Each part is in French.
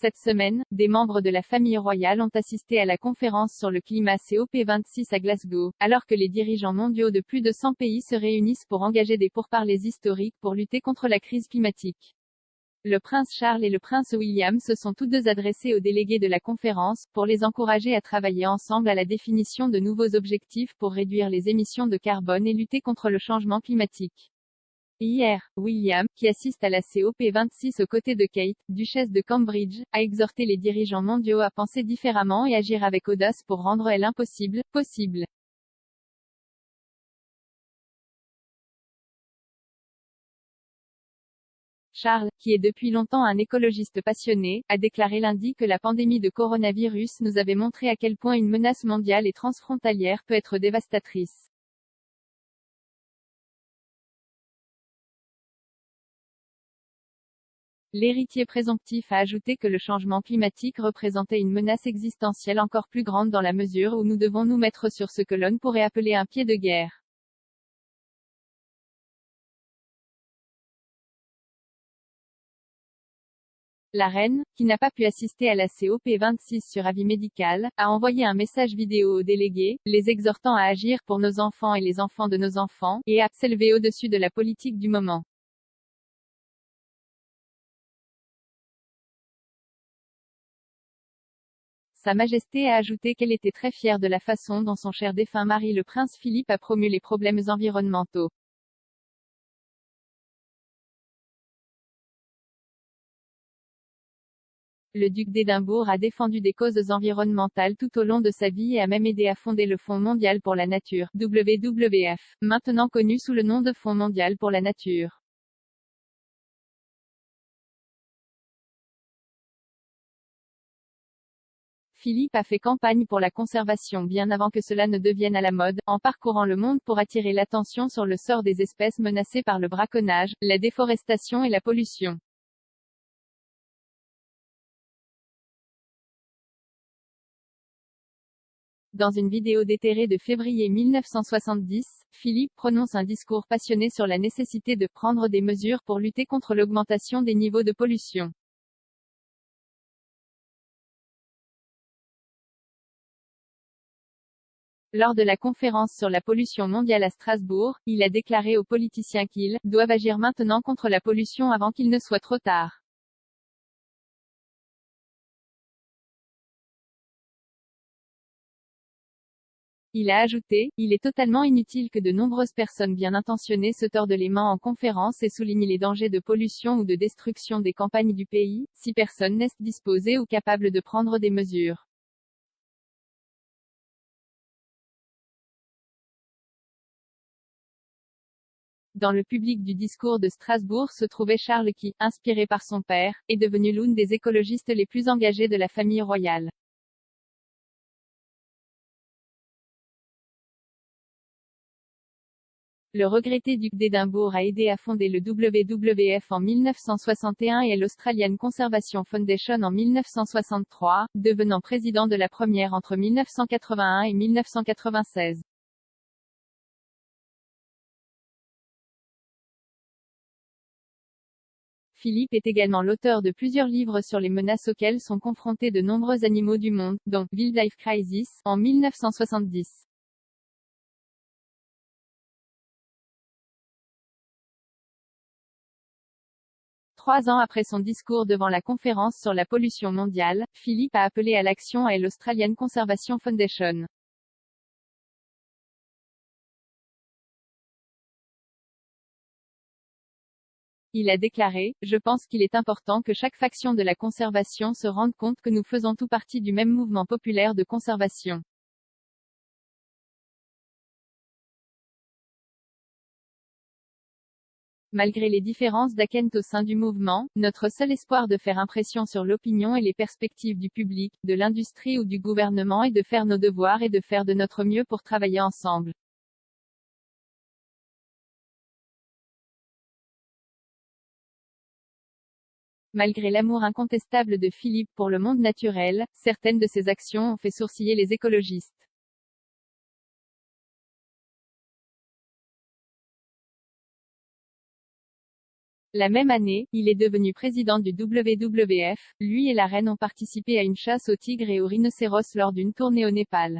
Cette semaine, des membres de la famille royale ont assisté à la conférence sur le climat COP26 à Glasgow, alors que les dirigeants mondiaux de plus de 100 pays se réunissent pour engager des pourparlers historiques pour lutter contre la crise climatique. Le prince Charles et le prince William se sont tous deux adressés aux délégués de la conférence, pour les encourager à travailler ensemble à la définition de nouveaux objectifs pour réduire les émissions de carbone et lutter contre le changement climatique. Hier, William, qui assiste à la COP26 aux côtés de Kate, duchesse de Cambridge, a exhorté les dirigeants mondiaux à penser différemment et agir avec audace pour rendre l'impossible possible. Charles, qui est depuis longtemps un écologiste passionné, a déclaré lundi que la pandémie de coronavirus nous avait montré à quel point une menace mondiale et transfrontalière peut être dévastatrice. L'héritier présomptif a ajouté que le changement climatique représentait une menace existentielle encore plus grande dans la mesure où nous devons nous mettre sur ce que l'on pourrait appeler un pied de guerre. La reine, qui n'a pas pu assister à la COP26 sur avis médical, a envoyé un message vidéo aux délégués, les exhortant à agir pour nos enfants et les enfants de nos enfants, et à s'élever au-dessus de la politique du moment. Sa Majesté a ajouté qu'elle était très fière de la façon dont son cher défunt mari le prince Philippe a promu les problèmes environnementaux. Le duc d'Édimbourg a défendu des causes environnementales tout au long de sa vie et a même aidé à fonder le Fonds mondial pour la nature, WWF, maintenant connu sous le nom de Fonds mondial pour la nature. Philippe a fait campagne pour la conservation bien avant que cela ne devienne à la mode, en parcourant le monde pour attirer l'attention sur le sort des espèces menacées par le braconnage, la déforestation et la pollution. Dans une vidéo déterrée de février 1970, Philippe prononce un discours passionné sur la nécessité de prendre des mesures pour lutter contre l'augmentation des niveaux de pollution. Lors de la conférence sur la pollution mondiale à Strasbourg, il a déclaré aux politiciens qu'ils doivent agir maintenant contre la pollution avant qu'il ne soit trop tard. Il a ajouté, il est totalement inutile que de nombreuses personnes bien intentionnées se tordent les mains en conférence et soulignent les dangers de pollution ou de destruction des campagnes du pays, si personne n'est disposé ou capable de prendre des mesures. Dans le public du discours de Strasbourg se trouvait Charles qui, inspiré par son père, est devenu l'une des écologistes les plus engagées de la famille royale. Le regretté duc d'Édimbourg a aidé à fonder le WWF en 1961 et l'Australian Conservation Foundation en 1963, devenant président de la première entre 1981 et 1996. Philippe est également l'auteur de plusieurs livres sur les menaces auxquelles sont confrontés de nombreux animaux du monde, dont Wildlife Crisis, en 1970. Trois ans après son discours devant la conférence sur la pollution mondiale, Philippe a appelé à l'action à l'Australian Conservation Foundation. Il a déclaré, je pense qu'il est important que chaque faction de la conservation se rende compte que nous faisons tout partie du même mouvement populaire de conservation. Malgré les différences d'Akent au sein du mouvement, notre seul espoir de faire impression sur l'opinion et les perspectives du public, de l'industrie ou du gouvernement est de faire nos devoirs et de faire de notre mieux pour travailler ensemble. Malgré l'amour incontestable de Philippe pour le monde naturel, certaines de ses actions ont fait sourciller les écologistes. La même année, il est devenu président du WWF. Lui et la reine ont participé à une chasse aux tigres et aux rhinocéros lors d'une tournée au Népal.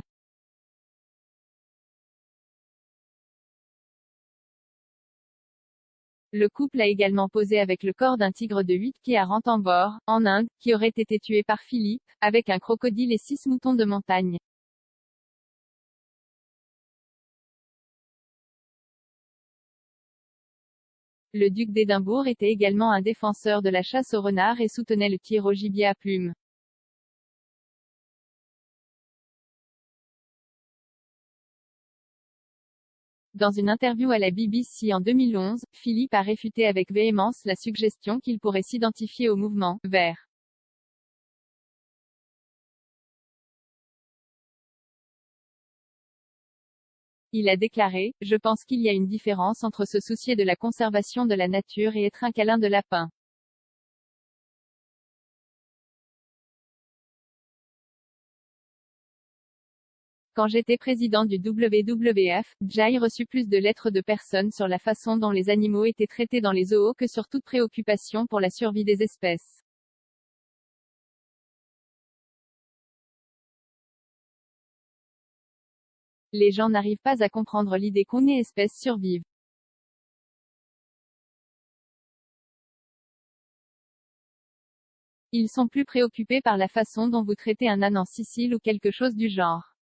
Le couple a également posé avec le corps d'un tigre de 8 pieds à Ranthambore, en Inde, qui aurait été tué par Philippe, avec un crocodile et 6 moutons de montagne. Le duc d'Édimbourg était également un défenseur de la chasse au renard et soutenait le tir au gibier à plumes. Dans une interview à la BBC en 2011, Philippe a réfuté avec véhémence la suggestion qu'il pourrait s'identifier au mouvement vert. Il a déclaré: « Je pense qu'il y a une différence entre se soucier de la conservation de la nature et être un câlin de lapin. Quand j'étais président du WWF, j'ai reçu plus de lettres de personnes sur la façon dont les animaux étaient traités dans les zoos que sur toute préoccupation pour la survie des espèces. Les gens n'arrivent pas à comprendre l'idée qu'on ait espèces survivent. Ils sont plus préoccupés par la façon dont vous traitez un âne en Sicile ou quelque chose du genre.